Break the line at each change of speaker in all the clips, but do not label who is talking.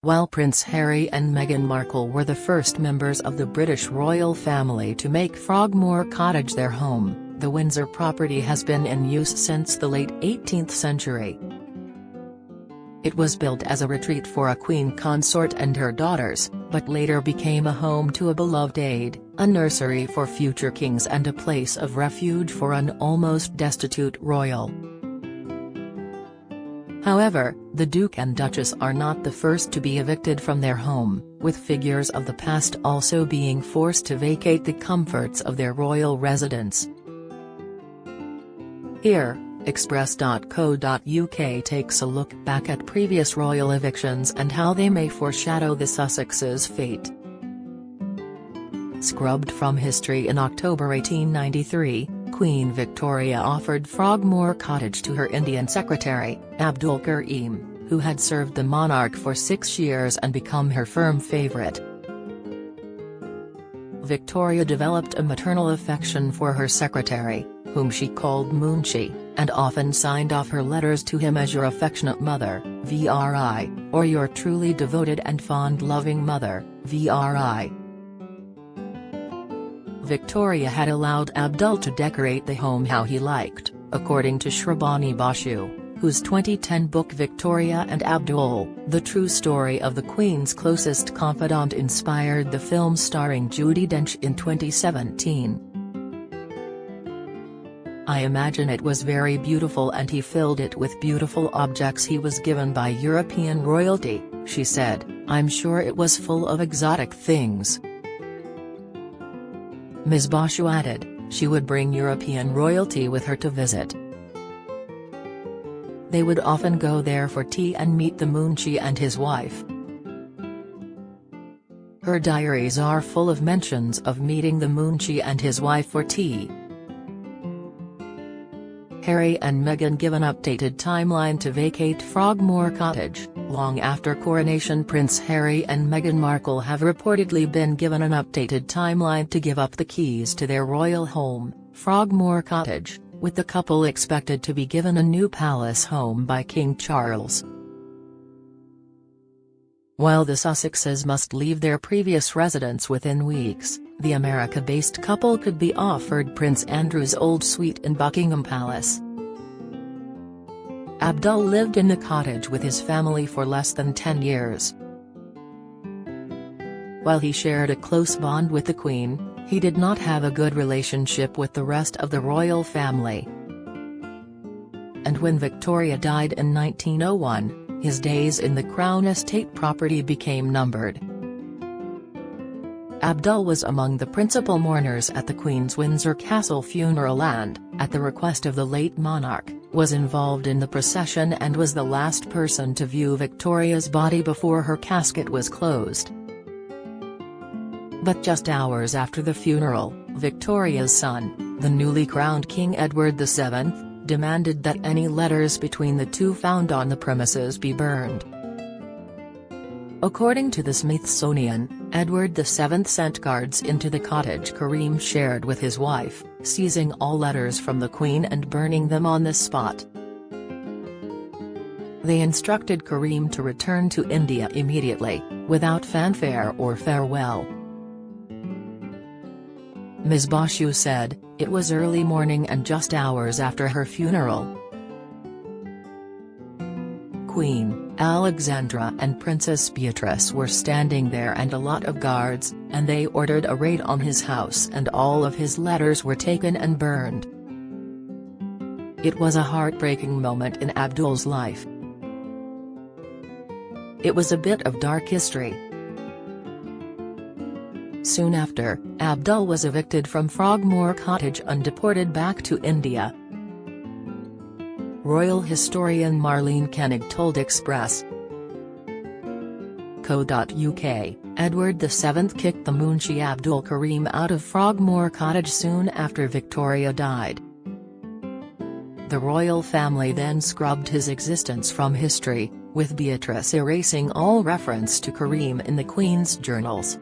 While Prince Harry and Meghan Markle were the first members of the British royal family to make Frogmore Cottage their home, the Windsor property has been in use since the late 18th century. It was built as a retreat for a queen consort and her daughters, but later became a home to a beloved aide, a nursery for future kings and a place of refuge for an almost destitute royal. However, the Duke and Duchess are not the first to be evicted from their home, with figures of the past also being forced to vacate the comforts of their royal residence. Here, Express.co.uk takes a look back at previous royal evictions and how they may foreshadow the Sussexes' fate. Scrubbed from history in October 1893, Queen Victoria offered Frogmore Cottage to her Indian secretary, Abdul Karim, who had served the monarch for 6 years and become her firm favourite. Victoria developed a maternal affection for her secretary, whom she called Moonchi, and often signed off her letters to him as your affectionate mother, VRI, or your truly devoted and fond loving mother, VRI. Victoria had allowed Abdul to decorate the home how he liked, according to Shrabani Basu, whose 2010 book Victoria and Abdul, The True Story of the Queen's Closest Confidant inspired the film starring Judi Dench in 2017. I imagine it was very beautiful and he filled it with beautiful objects he was given by European royalty, she said. I'm sure it was full of exotic things. Ms. Basu added, she would bring European royalty with her to visit. They would often go there for tea and meet the Moonchi and his wife. Her diaries are full of mentions of meeting the Moonchi and his wife for tea. Harry and Meghan give an updated timeline to vacate Frogmore Cottage. Long after coronation, Prince Harry and Meghan Markle have reportedly been given an updated timeline to give up the keys to their royal home, Frogmore Cottage, with the couple expected to be given a new palace home by King Charles. While the Sussexes must leave their previous residence within weeks, the America-based couple could be offered Prince Andrew's old suite in Buckingham Palace. Abdul lived in the cottage with his family for less than 10 years. While he shared a close bond with the Queen, he did not have a good relationship with the rest of the royal family. And when Victoria died in 1901, his days in the Crown Estate property became numbered. Abdul was among the principal mourners at the Queen's Windsor Castle funeral and, at the request of the late monarch, was involved in the procession and was the last person to view Victoria's body before her casket was closed. But just hours after the funeral, Victoria's son, the newly crowned King Edward VII, demanded that any letters between the two found on the premises be burned. According to the Smithsonian, Edward VII sent guards into the cottage Karim shared with his wife, seizing all letters from the Queen and burning them on the spot. They instructed Karim to return to India immediately, without fanfare or farewell. Ms. Basu said, it was early morning and just hours after her funeral. Queen Alexandra and Princess Beatrice were standing there and a lot of guards, and they ordered a raid on his house and all of his letters were taken and burned. It was a heartbreaking moment in Abdul's life. It was a bit of dark history. Soon after, Abdul was evicted from Frogmore Cottage and deported back to India. Royal historian Marlene Koenig told Express.co.uk, Edward VII kicked the Moonchi Abdul Karim out of Frogmore Cottage soon after Victoria died. The royal family then scrubbed his existence from history, with Beatrice erasing all reference to Karim in the Queen's journals.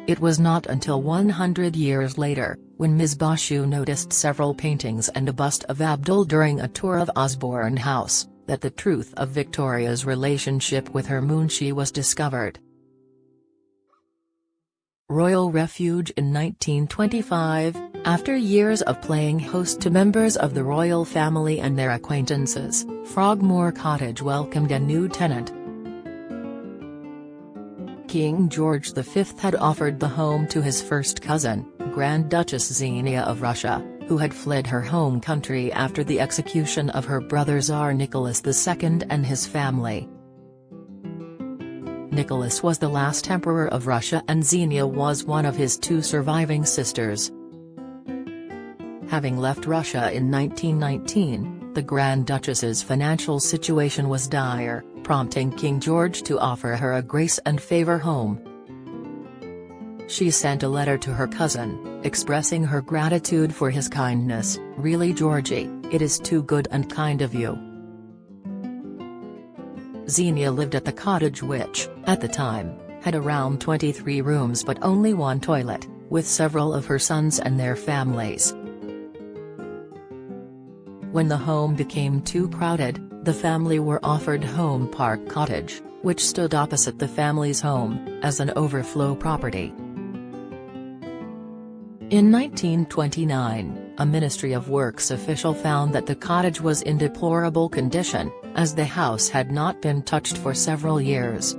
It was not until 100 years later, when Ms. Basu noticed several paintings and a bust of Abdul during a tour of Osborne House, that the truth of Victoria's relationship with her Moonshee was discovered. Royal refuge in 1925, after years of playing host to members of the royal family and their acquaintances, Frogmore Cottage welcomed a new tenant. King George V had offered the home to his first cousin, Grand Duchess Xenia of Russia, who had fled her home country after the execution of her brother Tsar Nicholas II and his family. Nicholas was the last emperor of Russia and Xenia was one of his two surviving sisters. Having left Russia in 1919, the Grand Duchess's financial situation was dire, prompting King George to offer her a grace and favor home. She sent a letter to her cousin, expressing her gratitude for his kindness. "Really, Georgie, it is too good and kind of you." Xenia lived at the cottage which, at the time, had around 23 rooms but only one toilet, with several of her sons and their families. When the home became too crowded, the family were offered Home Park Cottage, which stood opposite the family's home, as an overflow property. In 1929, a Ministry of Works official found that the cottage was in deplorable condition, as the house had not been touched for several years.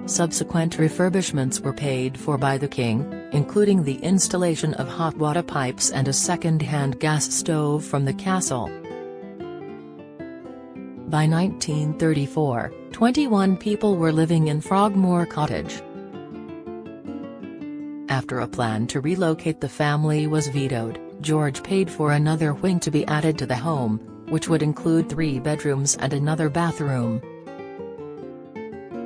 Subsequent refurbishments were paid for by the king, including the installation of hot water pipes and a second-hand gas stove from the castle. By 1934, 21 people were living in Frogmore Cottage. After a plan to relocate the family was vetoed, George paid for another wing to be added to the home, which would include 3 bedrooms and another bathroom.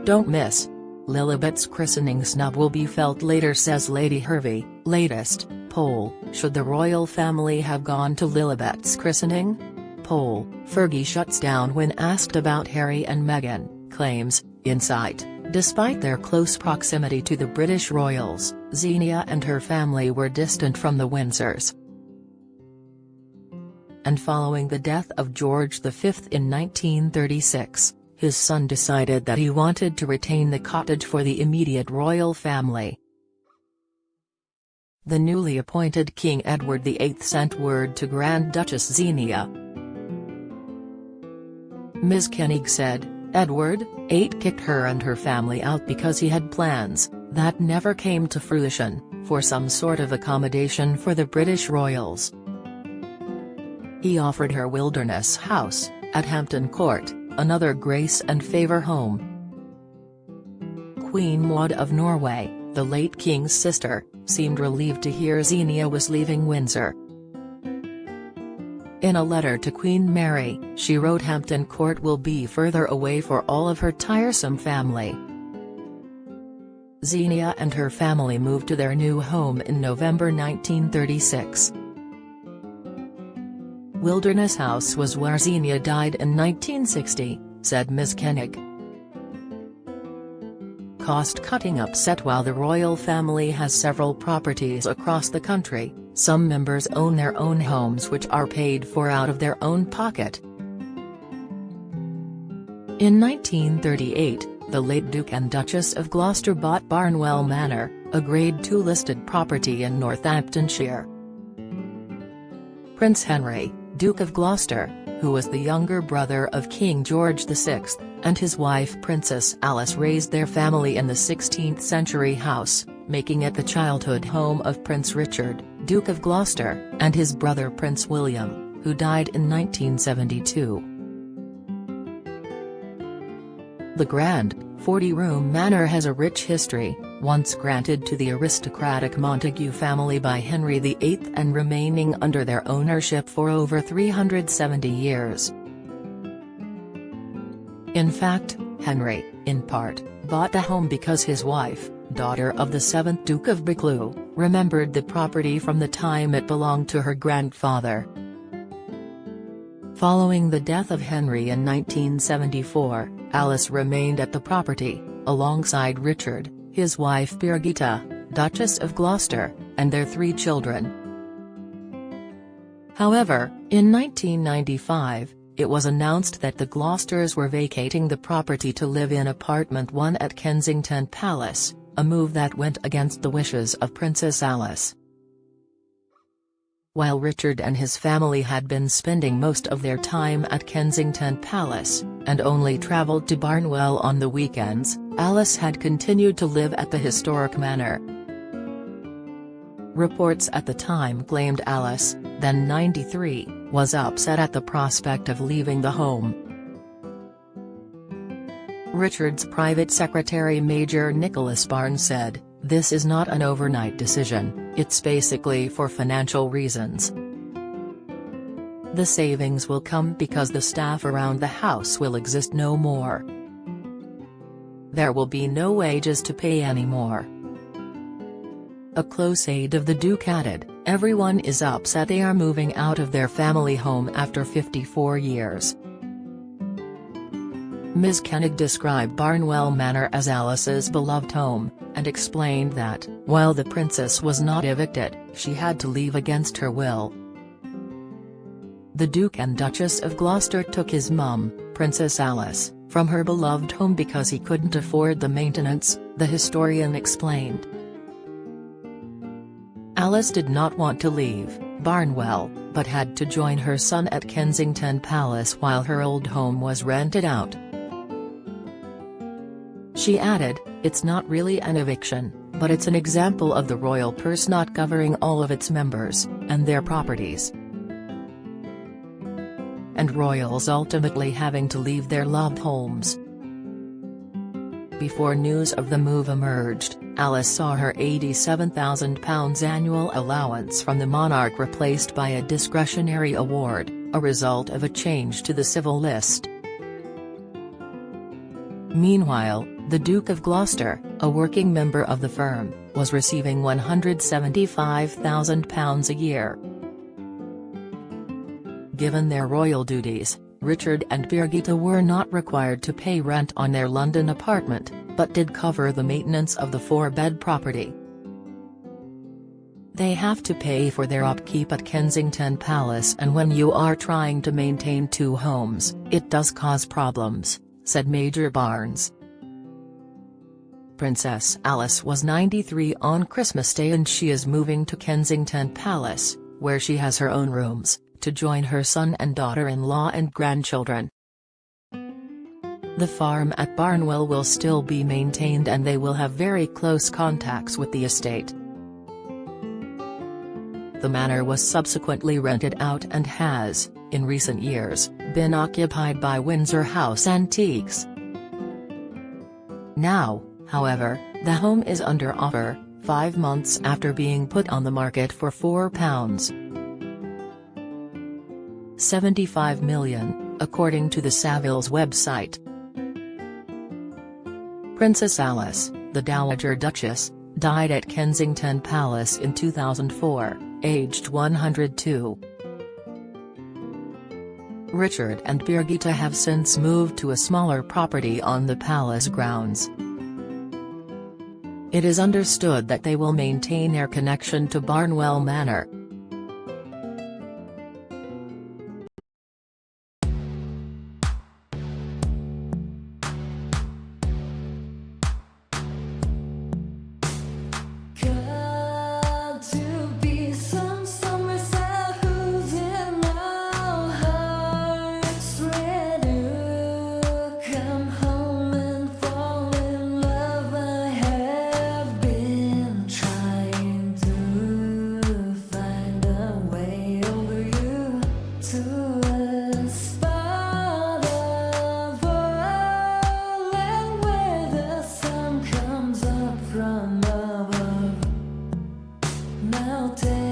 "Don't miss. Lilibet's christening snub will be felt later," says Lady Hervey. Latest poll: should the royal family have gone to Lilibet's christening? Poll: Fergie shuts down when asked about Harry and Meghan, claims, "Insight, despite their close proximity to the British royals, Xenia and her family were distant from the Windsors." And following the death of George V in 1936, his son decided that he wanted to retain the cottage for the immediate royal family. The newly appointed King Edward VIII sent word to Grand Duchess Xenia. Ms. Koenig said, Edward VIII kicked her and her family out because he had plans, that never came to fruition, for some sort of accommodation for the British royals. He offered her Wilderness House, at Hampton Court, another grace and favour home. Queen Maud of Norway, the late king's sister, seemed relieved to hear Xenia was leaving Windsor. In a letter to Queen Mary, she wrote Hampton Court will be further away for all of her tiresome family. Xenia and her family moved to their new home in November 1936. Wilderness House was where Xenia died in 1960, said Ms. Koenig. Cost-cutting upset. While the royal family has several properties across the country, some members own their own homes which are paid for out of their own pocket. In 1938, the late Duke and Duchess of Gloucester bought Barnwell Manor, a Grade II listed property in Northamptonshire. Prince Henry, Duke of Gloucester, who was the younger brother of King George VI, and his wife Princess Alice raised their family in the 16th-century house, making it the childhood home of Prince Richard, Duke of Gloucester, and his brother Prince William, who died in 1972. The grand, 40-room manor has a rich history, once granted to the aristocratic Montagu family by Henry VIII and remaining under their ownership for over 370 years. In fact, Henry, in part, bought the home because his wife, daughter of the 7th Duke of Buccleuch, remembered the property from the time it belonged to her grandfather. Following the death of Henry in 1974, Alice remained at the property, alongside Richard, his wife Birgitta, Duchess of Gloucester, and their 3 children. However, in 1995, it was announced that the Gloucesters were vacating the property to live in apartment 1 at Kensington Palace, a move that went against the wishes of Princess Alice. While Richard and his family had been spending most of their time at Kensington Palace, and only travelled to Barnwell on the weekends, Alice had continued to live at the historic manor. Reports at the time claimed Alice, then 93, was upset at the prospect of leaving the home. Richard's private secretary Major Nicholas Barnes said, "This is not an overnight decision, it's basically for financial reasons. The savings will come because the staff around the house will exist no more. There will be no wages to pay anymore." A close aide of the Duke added, "Everyone is upset they are moving out of their family home after 54 years. Ms. Koenig described Barnwell Manor as Alice's beloved home, and explained that, while the princess was not evicted, she had to leave against her will. The Duke and Duchess of Gloucester took his mum, Princess Alice, from her beloved home because he couldn't afford the maintenance, the historian explained. Alice did not want to leave Barnwell, but had to join her son at Kensington Palace while her old home was rented out. She added, "It's not really an eviction, but it's an example of the royal purse not covering all of its members, and their properties. And royals ultimately having to leave their loved homes." Before news of the move emerged, Alice saw her £87,000 annual allowance from the monarch replaced by a discretionary award, a result of a change to the civil list. Meanwhile, the Duke of Gloucester, a working member of the firm, was receiving £175,000 a year. Given their royal duties, Richard and Birgitta were not required to pay rent on their London apartment, but did cover the maintenance of the 4-bed property. They have to pay for their upkeep at Kensington Palace, and when you are trying to maintain 2 homes, it does cause problems, said Major Barnes. Princess Alice was 93 on Christmas Day and she is moving to Kensington Palace, where she has her own rooms, to join her son and daughter-in-law and grandchildren. The farm at Barnwell will still be maintained and they will have very close contacts with the estate. The manor was subsequently rented out and has, in recent years, been occupied by Windsor House Antiques. Now, however, the home is under offer, 5 months after being put on the market for £4.75 million, according to the Savills website. Princess Alice, the Dowager Duchess, died at Kensington Palace in 2004, aged 102. Richard and Birgitta have since moved to a smaller property on the palace grounds. It is understood that they will maintain their connection to Barnwell Manor.
Now take